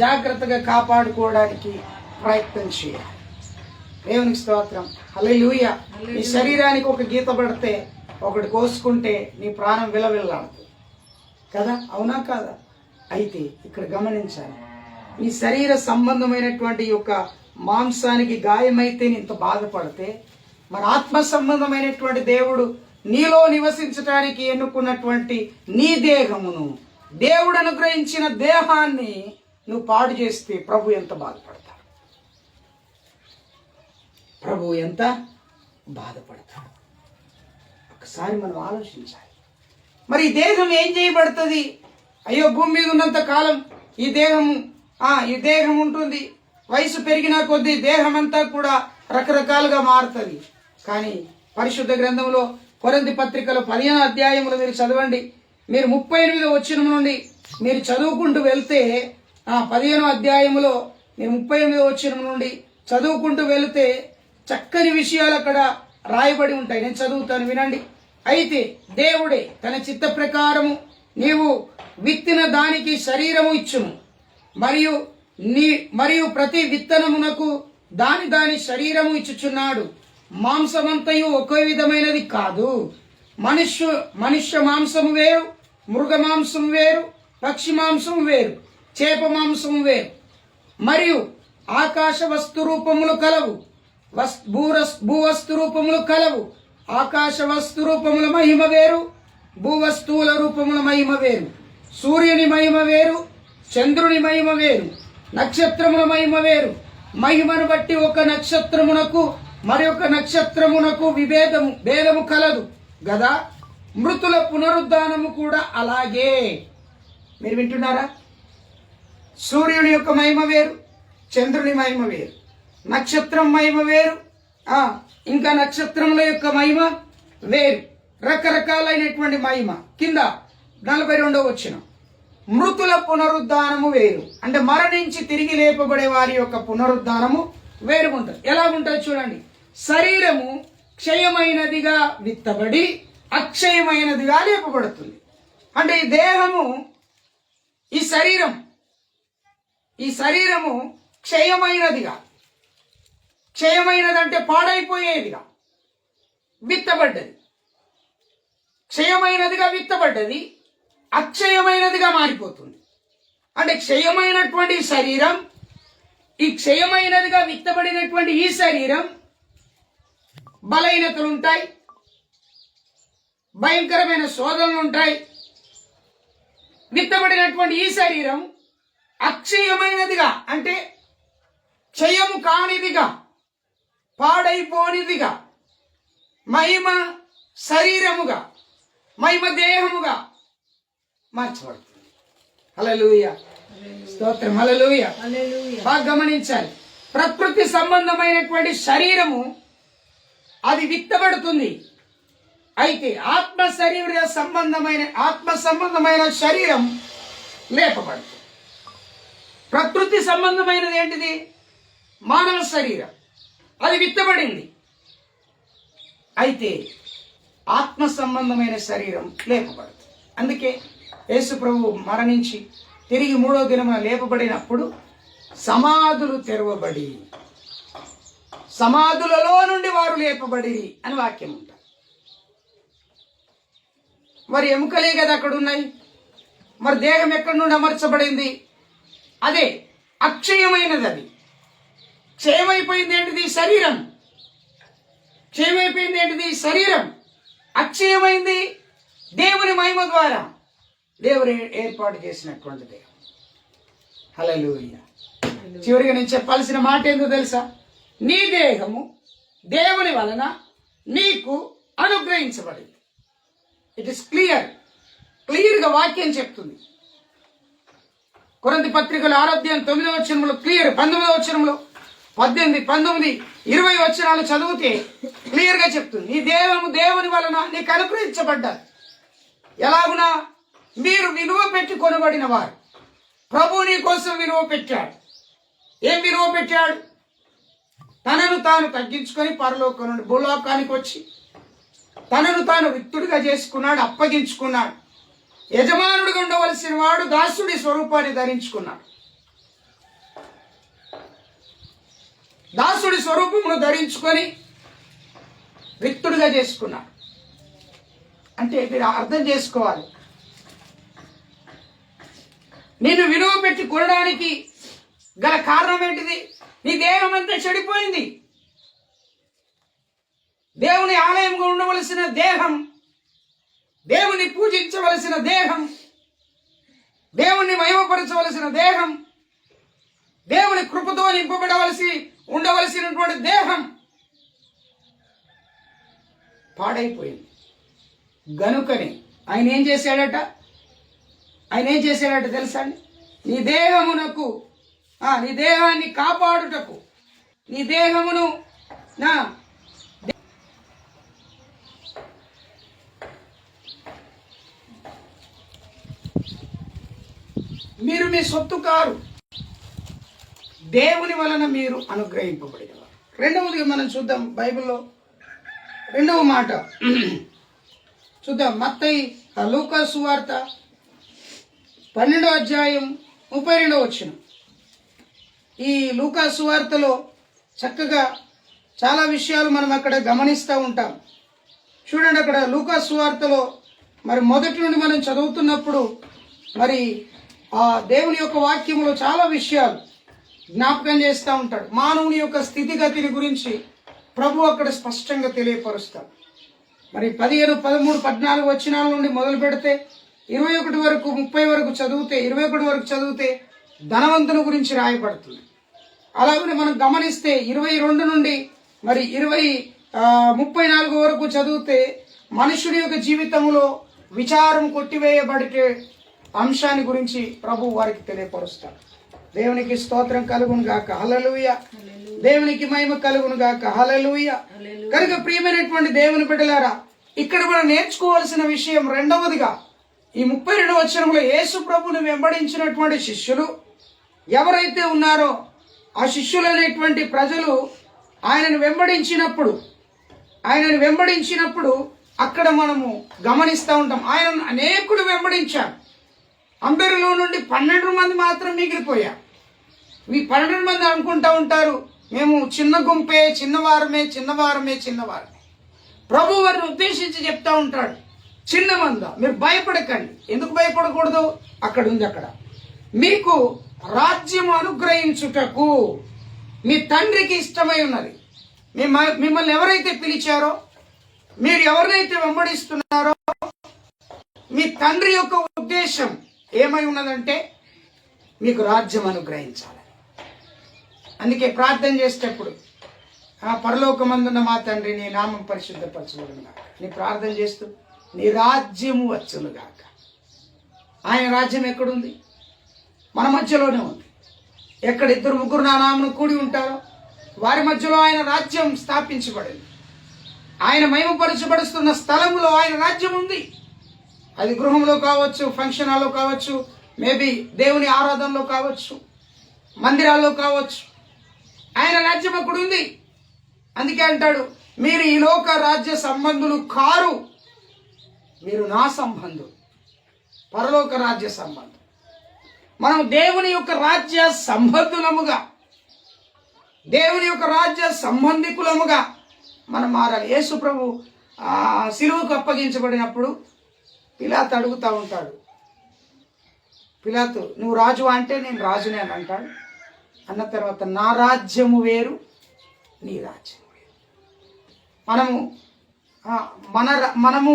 జాగ్రత్తగా కాపాడుకోవడానికి ప్రయత్నం చేయాలి. దేవునికి స్తోత్రం. హల్లెలూయా. నీ శరీరానికి ఒక గీత పడితే, ఒకటి కోసుకుంటే నీ ప్రాణం విలవిల్లాడుతుంది కదా, అవునా కాదా? అయితే ఇక్కడ గమనించాలి, నీ శరీర సంబంధమైనటువంటి యొక్క మాంసానికి గాయమైతే ఇంత బాధపడితే, మన ఆత్మ సంబంధమైనటువంటి దేవుడు నీలో నివసించడానికి ఎన్నుకున్నటువంటి నీ దేహమును, దేవుడు అనుగ్రహించిన దేహాన్ని నువ్వు పాడు చేస్తే ప్రభు ఎంత బాధపడతాడు? ప్రభు ఎంత బాధపడతాడు? ఒకసారి మనం ఆలోచించాలి. మరి ఈ దేహం ఏం చేయబడుతుంది? అయ్యో, భూమి మీద ఉన్నంత కాలం ఈ దేహం ఉంటుంది. వయసు పెరిగిన కొద్దీ దేహం అంతా కూడా రకరకాలుగా మారుతుంది. కానీ పరిశుద్ధ గ్రంథంలో కొరింథీ పత్రికలో 15వ అధ్యాయంలో మీరు చదవండి. మీరు 38వ వచనం నుండి మీరు చదువుకుంటూ వెళ్తే, 15వ అధ్యాయంలో మీరు 38వ వచనం నుండి చదువుకుంటూ వెళితే చక్కని విషయాలు అక్కడ రాయబడి ఉంటాయి. నేను చదువుతాను, వినండి. అయితే దేవుడే తన చిత్త ప్రకారము నీవు విత్తిన దానికి శరీరము ఇచ్చును, మరియు ప్రతి విత్తనమునకు దాని శరీరము ఇచ్చుచున్నాడు. మాంసమంతయు ఒకే విధమైనది కాదు. మనుష్య మాంసము వేరు, మృగ మాంసము వేరు, పక్షి మాంసం వేరు, చేప మాంసం వేరు, మరియు ఆకాశ వస్తు రూపములు కలవు, భూవస్తు రూపములు కలవు. ఆకాశ వస్తు రూపముల మహిమ వేరు, భూవస్తువుల రూపముల మహిమ వేరు. సూర్యుని మహిమ వేరు, చంద్రుని మహిమ వేరు, నక్షత్రముల మహిమ వేరు. మహిమను బట్టి ఒక నక్షత్రమునకు మరి ఒక నక్షత్రమునకు భేదము కలదు గదా. మృతుల పునరుద్ధానము కూడా అలాగే. మీరు వింటున్నారా? సూర్యుని యొక్క మహిమ వేరు, చంద్రుని మహిమ వేరు, నక్షత్రం మహిమ వేరు, ఇంకా నక్షత్రముల యొక్క మహిమ వేరు. రకరకాలైనటువంటి మహిమ. కింద 42వ వచనం, మృతుల పునరుద్ధానము వేరు. అంటే మరణించి తిరిగి లేపబడే వారి యొక్క పునరుద్ధానము వేరుగుంటుంది. ఎలాగుంటుంది చూడండి. శరీరము క్షయమైనదిగా విత్తబడి అక్షయమైనదిగా లేపబడుతుంది. అంటే ఈ దేహము, ఈ శరీరము క్షయమైనదిగా, క్షయమైనదంటే పాడైపోయేదిగా విత్తబడ్డది. క్షయమైనదిగా విత్తబడ్డది అక్షయమైనదిగా మారిపోతుంది. అంటే క్షయమైనటువంటి శరీరం, ఈ క్షయమైనదిగా విత్తబడినటువంటి ఈ శరీరం బలహీనతలుంటాయి, భయంకరమైన శోధనలు ఉంటాయి. విత్తబడినటువంటి ఈ శరీరం అక్షయమైనదిగా, అంటే క్షయము కానిదిగా, పాడైపోనిదిగా, మహిమ శరీరముగా, మహిమ దేహముగా మార్చబడుతుంది. హల్లెలూయా, స్తోత్రం, హల్లెలూయా. బాగా గమనించాలి. ప్రకృతి సంబంధమైనటువంటి శరీరము అది విత్తబడుతుంది. అయితే ఆత్మ సంబంధమైన శరీరం లేపబడుతుంది. ప్రకృతి సంబంధమైనది ఏంటిది? మానవ శరీరం, అది విత్తబడింది. అయితే ఆత్మ సంబంధమైన శరీరం లేపబడుతుంది. అందుకే యేసు ప్రభువు మరణించి తిరిగి 3వ దినమున లేపబడినప్పుడు సమాధులు తెరవబడి సమాధులలో నుండి వారు లేపబడి అని వాక్యం ఉంటుంది. మరి ఎముకలే కదా అక్కడ ఉన్నాయి. మరి దేహం ఎక్కడి నుండి అమర్చబడింది? అదే అక్షయమైనది. అది క్షయమైపోయింది ఏంటిది? శరీరం. క్షయమైపోయింది ఏంటిది? శరీరం. అక్షయమైంది దేవుని మహిమ ద్వారా దేవుడు ఏర్పాటు చేసినటువంటి దేహం. హల్లెలూయా. చివరిగా నేను చెప్పాల్సిన మాట ఏందో తెలుసా? నీ దేహము దేవుని వలన నీకు అనుగ్రహించబడింది. ఇట్ ఇస్ క్లియర్గా వాక్యం చెప్తుంది. కొరింథీ పత్రికలో 6వ అధ్యాయం 9వ వచనంలో క్లియర్, 19వ వచనంలో 18, 19, 20 వచనాలు చదివితే క్లియర్గా చెప్తుంది. నీ దేహము దేవుని వలన నీకు అనుగ్రహించబడ్డారు. ఎలాగునా? మీరు విలువ పెట్టి కొనబడిన వారు. ప్రభు నీ కోసం విలువ పెట్టాడు. ఏం విలువ పెట్టాడు? తనను తాను తగ్గించుకొని పరలోకం నుండి భూలోకానికి వచ్చి తనను తాను రిక్తుడిగా చేసుకున్నాడు, అప్పగించుకున్నాడు. యజమానుడిగా ఉండవలసిన వాడు దాసుడి స్వరూపాన్ని ధరించుకున్నాడు. దాసుడి స్వరూపమును ధరించుకొని రిక్తుడిగా చేసుకున్నాడు. అంటే మీరు అర్థం చేసుకోవాలి, నిన్ను విలువ పెట్టి కొనడానికి గల కారణం ఏంటిది? నీ దేహం అంతా చెడిపోయింది. దేవుని ఆలయంగా ఉండవలసిన దేహం, దేవుని పూజించవలసిన దేహం, దేవుణ్ణి మహిమపరచవలసిన దేహం, దేవుని కృపతో ఉండవలసినటువంటి దేహం పాడైపోయింది. గనుకని ఆయన ఏం చేశాడట తెలుసా అండి? నీ దేహమునకు, నీ దేహాన్ని కాపాడుటకు, నీ దేహమును మీరు మీ సొత్తు కారు, దేవుని వలన మీరు అనుగ్రహింపబడినవారు. రెండవదిగా మనం చూద్దాం, బైబిల్లో 2వ మాట చూద్దాం. మత్తయి లూకా సువార్త 12వ అధ్యాయం 32వ వచనం. ఈ లూకా సువార్తలో చక్కగా చాలా విషయాలు మనం అక్కడ గమనిస్తూ ఉంటాం. చూడండి, అక్కడ లూకా సువార్తలో మరి మొదటి నుండి మనం చదువుతున్నప్పుడు మరి ఆ దేవుని యొక్క వాక్యంలో చాలా విషయాలు జ్ఞాపకం చేస్తూ ఉంటాడు. మానవుని యొక్క స్థితిగతిని గురించి ప్రభు అక్కడ స్పష్టంగా తెలియపరుస్తాడు. మరి 15, 13, 14 వచనాల నుండి మొదలు పెడితే 21 వరకు 30 వరకు చదివితే 21 వరకు చదివితే ధనవంతుని గురించి రాయబడుతుంది. అలాగే మనం గమనిస్తే 22 నుండి మరి 34 వరకు చదివితే మనుషుడి యొక్క జీవితంలో విచారం కొట్టివేయబడితే అంశాన్ని గురించి ప్రభు వారికి తెలియపరుస్తాడు. దేవునికి స్తోత్రం కలుగును గాక, హల్లెలూయా. దేవునికి మహిమ కలుగును గాక, హల్లెలూయా. కనుక ప్రియమైనటువంటి దేవుని బిడ్డలారా, ఇక్కడ మనం నేర్చుకోవాల్సిన విషయం రెండవదిగా ఈ 32వ వచనంలో యేసు ప్రభువుని వెంబడించినటువంటి శిష్యులు ఎవరైతే ఉన్నారో ఆ శిష్యులు అనేటువంటి ప్రజలు ఆయనను వెంబడించినప్పుడు అక్కడ మనము గమనిస్తూ ఉంటాం. ఆయన అనేకుడు వెంబడించారు. అందరిలో నుండి 12 మంది మాత్రం మిగిలిపోయారు. ఈ 12 మంది అనుకుంటా ఉంటారు, మేము చిన్న గుంపే, చిన్నవారమే. ప్రభు వారిని ఉద్దేశించి చెప్తా ఉంటాడు, చిన్న మంద, మీరు భయపడకండి. ఎందుకు భయపడకూడదు? అక్కడ ఉంది, అక్కడ మీకు రాజ్యం అనుగ్రహించుటకు మీ తండ్రికి ఇష్టమై ఉన్నది. మిమ్మల్ని ఎవరైతే పిలిచారో, మీరు ఎవరినైతే వెంబడిస్తున్నారో, మీ తండ్రి యొక్క ఉద్దేశం ఏమై ఉన్నదంటే మీకు రాజ్యం అనుగ్రహించాలి. అందుకే ప్రార్థన చేసేటప్పుడు పరలోకమందున్న మా తండ్రి నీ నామం పరిశుద్ధపరచబడును గాక నీ ప్రార్థన చేస్తూ నీ రాజ్యము వచ్చును గాక. ఆయన రాజ్యం ఎక్కడుంది? మన మధ్యలోనే ఉంది. ఎక్కడ 2, 3 నా నామమున కూడి ఉంటారో వారి మధ్యలో ఆయన రాజ్యం స్థాపించబడింది. ఆయన మహిమపరచబడుతున్న స్థలంలో ఆయన రాజ్యం ఉంది. అది గృహంలో కావచ్చు, ఫంక్షన్ హాల్లో కావచ్చు, మేబీ దేవుని ఆరాధనలో కావచ్చు, మందిరాల్లో కావచ్చు, ఆయన రాజ్యం అక్కడ ఉంది. అందుకే అంటాడు, మీరు ఈ లోక రాజ్య సంబంధులు కారు, మీరు నా సంబంధులు, పరలోక రాజ్య సంబంధం. మనం దేవుని యొక్క రాజ్య సంబంధులముగా, దేవుని యొక్క రాజ్య సంబంధికులముగా మనం మారాలి. యేసు ప్రభు శిలువకు అప్పగించబడినప్పుడు పిలాతు అడుగుతూ ఉంటాడు, పిలాతు నువ్వు రాజు అంటే నేను రాజునే అని అంటాడు. అన్న తర్వాత నా రాజ్యము వేరు, నీ రాజ్యం వేరు. మనము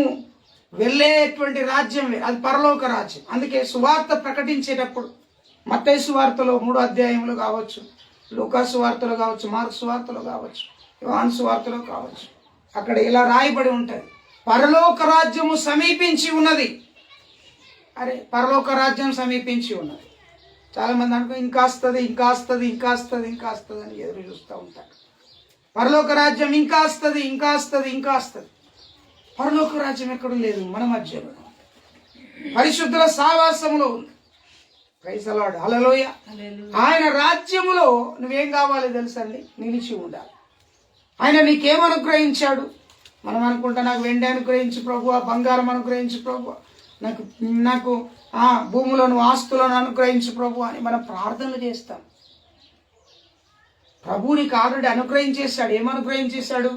వెళ్ళేటువంటి రాజ్యం వేరు, అది పరలోక రాజ్యం. అందుకే సువార్త ప్రకటించేటప్పుడు మత్తయి సువార్తలో 3 అధ్యాయములు కావచ్చు, లూకా సువార్తలో కావచ్చు, మార్కు సువార్తలో కావచ్చు, యోహాను సువార్తలో కావచ్చు, అక్కడ ఇలా రాయబడి ఉంటుంది, పరలోక రాజ్యము సమీపించి ఉన్నది. అరే పరలోక రాజ్యం సమీపించి ఉన్నది. చాలామంది అనుకో ఇంకా వస్తుంది అని ఎదురు చూస్తూ ఉంటారు. పరలోక రాజ్యం ఇంకా వస్తుంది. పరలోక రాజ్యం ఎక్కడ లేదు, మన మధ్యలో పరిశుద్ధుల సావాసములో ఉంది. ప్రైజ్ ది లార్డ్, హల్లెలూయా. ఆయన రాజ్యములో నువ్వేం కావాలి తెలుసండి? నిలిచి ఉండాలి. ఆయన నీకేం అనుగ్రహించాడు? మనం అనుకుంటా నాకు వెండి అనుగ్రహించు ప్రభువా, బంగారం అనుగ్రహించు ప్రభువా, నాకు భూములను ఆస్తులను అనుగ్రహించు ప్రభు అని మనం ప్రార్థనలు చేస్తాం. ప్రభు నీకు ఆల్రెడీ అనుగ్రహించేశాడు. ఏమనుగ్రహించేశాడు?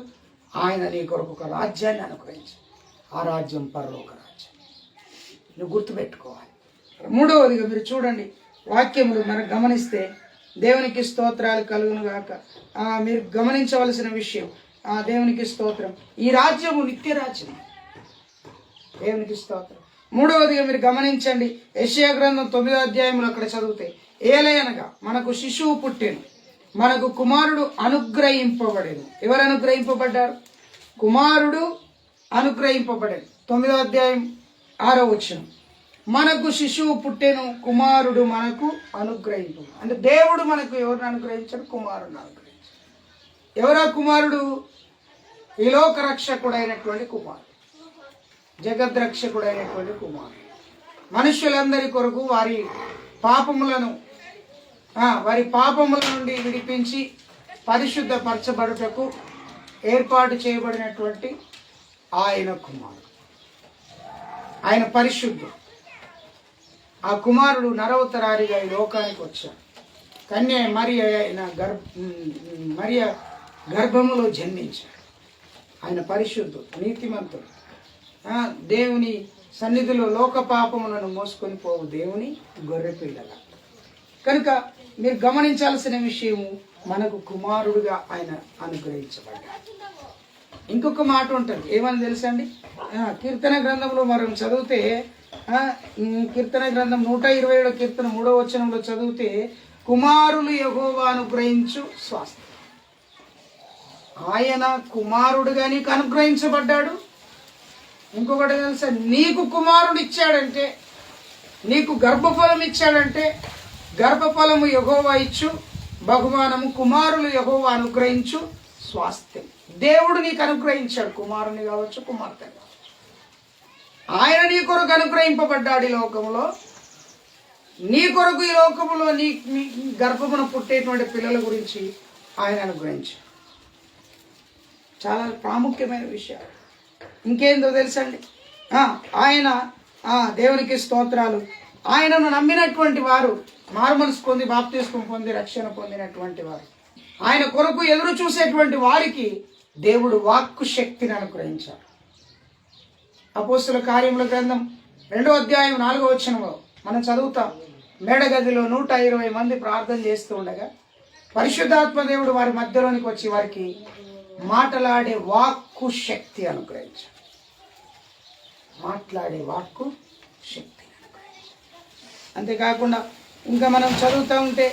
ఆయన నీ కొరకు ఒక రాజ్యాన్ని అనుగ్రహించాడు. ఆ రాజ్యం పరలోక రాజ్యం. నువ్వు గుర్తుపెట్టుకోవాలి. 3వదిగా మీరు చూడండి, వాక్యములు మనం గమనిస్తే దేవునికి స్తోత్రాలు కలుగును గాక. మీరు గమనించవలసిన విషయం, దేవునికి స్తోత్రం, ఈ రాజ్యము నిత్య రాజ్యం. దేవునికి స్తోత్రం. 3వదిగా మీరు గమనించండి, యెషయా గ్రంథం 9వ అధ్యాయంలో అక్కడ చదివితే, ఏలయనగా మనకు శిశువు పుట్టెను, మనకు కుమారుడు అనుగ్రహింపబడేను. ఎవరు అనుగ్రహింపబడ్డారు? కుమారుడు అనుగ్రహింపబడేను. 9వ అధ్యాయం 6వ వచనం, మనకు శిశువు పుట్టెను, కుమారుడు మనకు అనుగ్రహింపు. అంటే దేవుడు మనకు ఎవరిని అనుగ్రహించాడు? కుమారుడిని అనుగ్రహించాడు. ఎవరా కుమారుడు? ఈ లోక రక్షకుడైనటువంటి కుమారుడు, జగద్రక్షకుడైనటువంటి కుమారుడు. మనుష్యులందరి కొరకు వారి పాపముల నుండి విడిపించి పరిశుద్ధపరచబడుటకు ఏర్పాటు చేయబడినటువంటి ఆయన కుమారుడు. ఆయన పరిశుద్ధుడు. ఆ కుమారుడు నరవతరారిగా ఈ లోకానికి వచ్చాడు. కన్య మరియ గర్భములో జన్మించాడు. ఆయన పరిశుద్ధుడు, నీతిమంతుడు, దేవుని సన్నిధిలో లోక పాపములను మోసుకొని పోవు దేవుని గొర్రె పిల్లల. కనుక మీరు గమనించాల్సిన విషయము, మనకు కుమారుడుగా ఆయన అనుగ్రహించబడ్డాడు. ఇంకొక మాట ఉంటుంది, ఏమని తెలుసండి? కీర్తన గ్రంథంలో మనం చదివితే, కీర్తన గ్రంథం 127 కీర్తన 3వ వచనంలో చదివితే, కుమారులు యెహోవా అనుగ్రహించు స్వాస్థ్యం. ఆయన కుమారుడుగా నీకు అనుగ్రహించబడ్డాడు. ఇంకొకటి తెలుసా, నీకు కుమారుడు ఇచ్చాడంటే, నీకు గర్భఫలం ఇచ్చాడంటే, గర్భఫలము యెహోవా ఇచ్చు బహుమానము, కుమారులు యెహోవా అనుగ్రహించు స్వాస్థ్యం. దేవుడు నీకు అనుగ్రహించాడు, కుమారుని కావచ్చు, కుమార్తె కావచ్చు. ఆయన నీ కొరకు అనుగ్రహింపబడ్డాడు ఈ లోకంలో. నీ కొరకు ఈ లోకంలో నీ గర్భమున పుట్టేటువంటి పిల్లల గురించి ఆయన అనుగ్రహించాడు. చాలా ప్రాముఖ్యమైన విషయాలు. ఇంకేందో తెలుసండి, ఆయన దేవునికి స్తోత్రాలు, ఆయనను నమ్మినటువంటి వారు, మారుమనసు పొంది బాప్తిస్మం పొంది రక్షణ పొందినటువంటి వారు, ఆయన కొరకు ఎదురు చూసేటువంటి వారికి దేవుడు వాక్కు శక్తిని అనుగ్రహించాడు. అపోస్తుల కార్యముల గ్రంథం 2వ అధ్యాయం 4వ వచనంలో మనం చదువుతాం, మేడగదిలో 120 మంది ప్రార్థన చేస్తూ ఉండగా పరిశుద్ధాత్మ దేవుడు వారి మధ్యలోనికి వచ్చి వారికి మాట్లాడే వాక్కు శక్తి అనుగ్రహించాడు. మాట్లాడే వాక్కు శక్తి అనుగ్రహించాడు. అంతేకాకుండా ఇంకా మనం చదువుతూ ఉంటే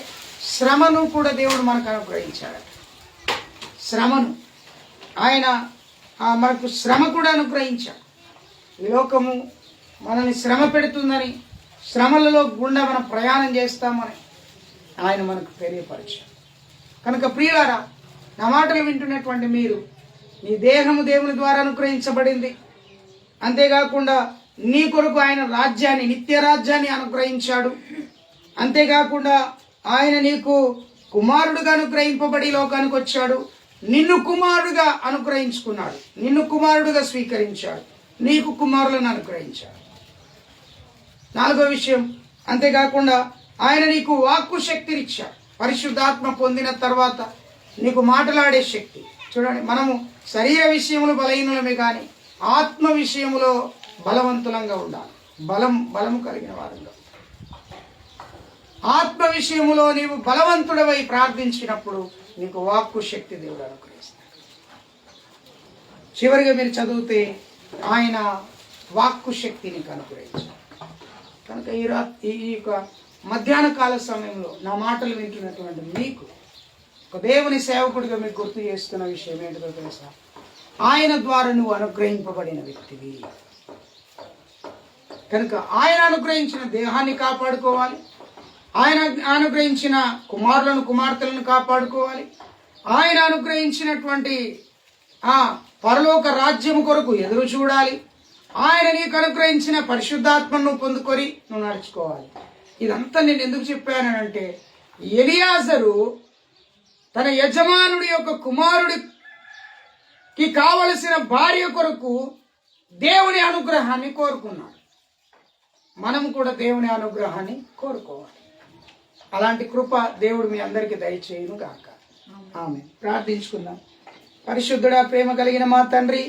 శ్రమను కూడా దేవుడు మనకు అనుగ్రహించాడు. శ్రమను ఆయన మనకు శ్రమ కూడా అనుగ్రహించాడు. ఈ లోకము మనల్ని శ్రమ పెడుతుందని, శ్రమలలో గుండా మనం ప్రయాణం చేస్తామని ఆయన మనకు తెలియపరిచాడు. కనుక ప్రియులారా, నా మాటలు వింటున్నటువంటి మీరు, నీ దేహము దేవుని ద్వారా అనుగ్రహించబడింది. అంతేకాకుండా నీ కొరకు ఆయన రాజ్యాన్ని, నిత్య రాజ్యాన్ని అనుగ్రహించాడు. అంతేకాకుండా ఆయన నీకు కుమారుడుగా అనుగ్రహింపబడి లోకానికి వచ్చాడు. నిన్ను కుమారుడుగా అనుగ్రహించుకున్నాడు, నిన్ను కుమారుడుగా స్వీకరించాడు, నీకు కుమారులను అనుగ్రహించాడు. 4వ విషయం, అంతేకాకుండా ఆయన నీకు వాక్కు శక్తినిచ్చాడు. పరిశుద్ధాత్మ పొందిన తర్వాత నీకు మాట్లాడే శక్తి. చూడండి, మనము శరీర విషయంలో బలహీనులమే కానీ ఆత్మ విషయంలో బలవంతులంగా ఉండాలి. బలము కలిగిన వారంగా. ఆత్మ విషయములో నీవు బలవంతుడవై ప్రార్థించినప్పుడు నీకు వాక్కు శక్తి దేవుడు అనుగ్రహిస్తాడు. చివరిగా మీరు చదివితే ఆయన వాక్కు శక్తి నీకు అనుగ్రహించాడు. కనుక ఈ యొక్క మధ్యాహ్న కాల సమయంలో నా మాటలు వింటున్నటువంటి మీకు, ఒక దేవుని సేవకుడిగా మీకు గుర్తు చేస్తున్న విషయం ఏంటో తెలుసా? ఆయన ద్వారా నువ్వు అనుగ్రహింపబడిన వ్యక్తివి. కనుక ఆయన అనుగ్రహించిన దేహాన్ని కాపాడుకోవాలి, ఆయన అనుగ్రహించిన కుమారులను కుమార్తెలను కాపాడుకోవాలి, ఆయన అనుగ్రహించినటువంటి పరలోక రాజ్యము కొరకు ఎదురు చూడాలి, ఆయన నీకు అనుగ్రహించిన పరిశుద్ధాత్మను పొందుకొని నువ్వు నడుచుకోవాలి. ఇదంతా నేను ఎందుకు చెప్పానంటే, ఎలియాజరు తన యజమానుడి యొక్క కుమారుడికి కావలసిన భార్య కొరకు దేవుని అనుగ్రహాన్ని కోరుకున్నాడు. మనం కూడా దేవుని అనుగ్రహాన్ని కోరుకోవాలి. అలాంటి కృప దేవుడు మీ అందరికీ దయచేయును గాక. ఆమె ప్రార్థించుకుందాం. పరిశుద్ధుడా, ప్రేమ కలిగిన మా తండ్రి,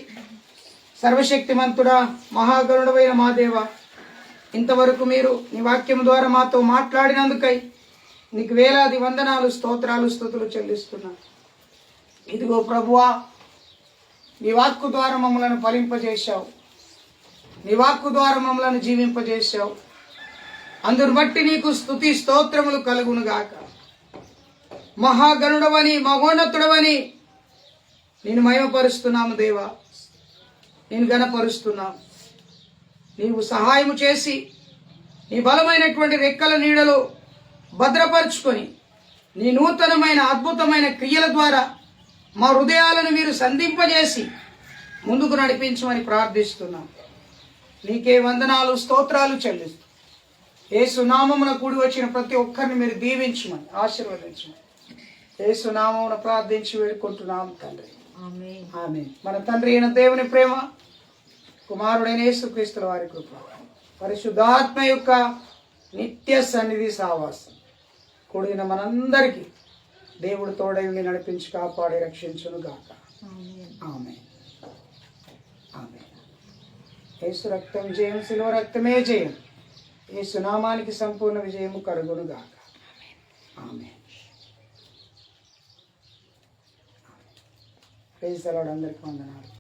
సర్వశక్తిమంతుడా, మహాగరుడవైన మా దేవ, ఇంతవరకు మీరు నీ వాక్యం ద్వారా మాతో మాట్లాడినందుకై నీకు వేలాది వందనాలు, స్తోత్రాలు, స్తుతులు చెల్లిస్తున్నా. ఇదిగో ప్రభువా, నీ వాక్కు ద్వారా మమ్మలను ఫలింపజేశావు, నీ వాక్కు ద్వారా మమ్మలను జీవింపజేశావు. అందును బట్టి నీకు స్తుతి స్తోత్రములు కలుగునుగాక. మహాగణుడవని, మహోన్నతుడవని నేను మహిమపరుస్తున్నాము దేవా, నేను గణపరుస్తున్నాను. నీవు సహాయము చేసి నీ బలమైనటువంటి రెక్కల నీడలో భద్రపరుచుకొని నీ నూతనమైన అద్భుతమైన క్రియల ద్వారా మా హృదయాలను మీరు సంధింపజేసి ముందుకు నడిపించమని ప్రార్థిస్తున్నాం. నీకే వందనాలు, స్తోత్రాలు చెల్లిస్తూ యేసు నామమున కూడి వచ్చిన ప్రతి ఒక్కరిని మీరు దీవించమని, ఆశీర్వదించమని యేసు నామమున ప్రార్థించి వేడుకుంటున్నాం తండ్రి. ఆమేన్. మన తండ్రి అయిన దేవుని ప్రేమ, కుమారుడైన యేసుక్రీస్తుల వారి కృప, పరిశుద్ధాత్మ యొక్క నిత్య సన్నిధి సావాసం కూడిన మనందరికీ దేవుడు తోడై ఉండి నడిపించి కాపాడి రక్షించును గాక. ఆమేన్. ఆమేన్. యేసు రక్తం జయం, శిలువ రక్తమే జయం. యేసు నామానికి సంపూర్ణ విజయము కలుగును గాక. ఆమేన్. Praise the Lord. అందరికీ వందనాలు.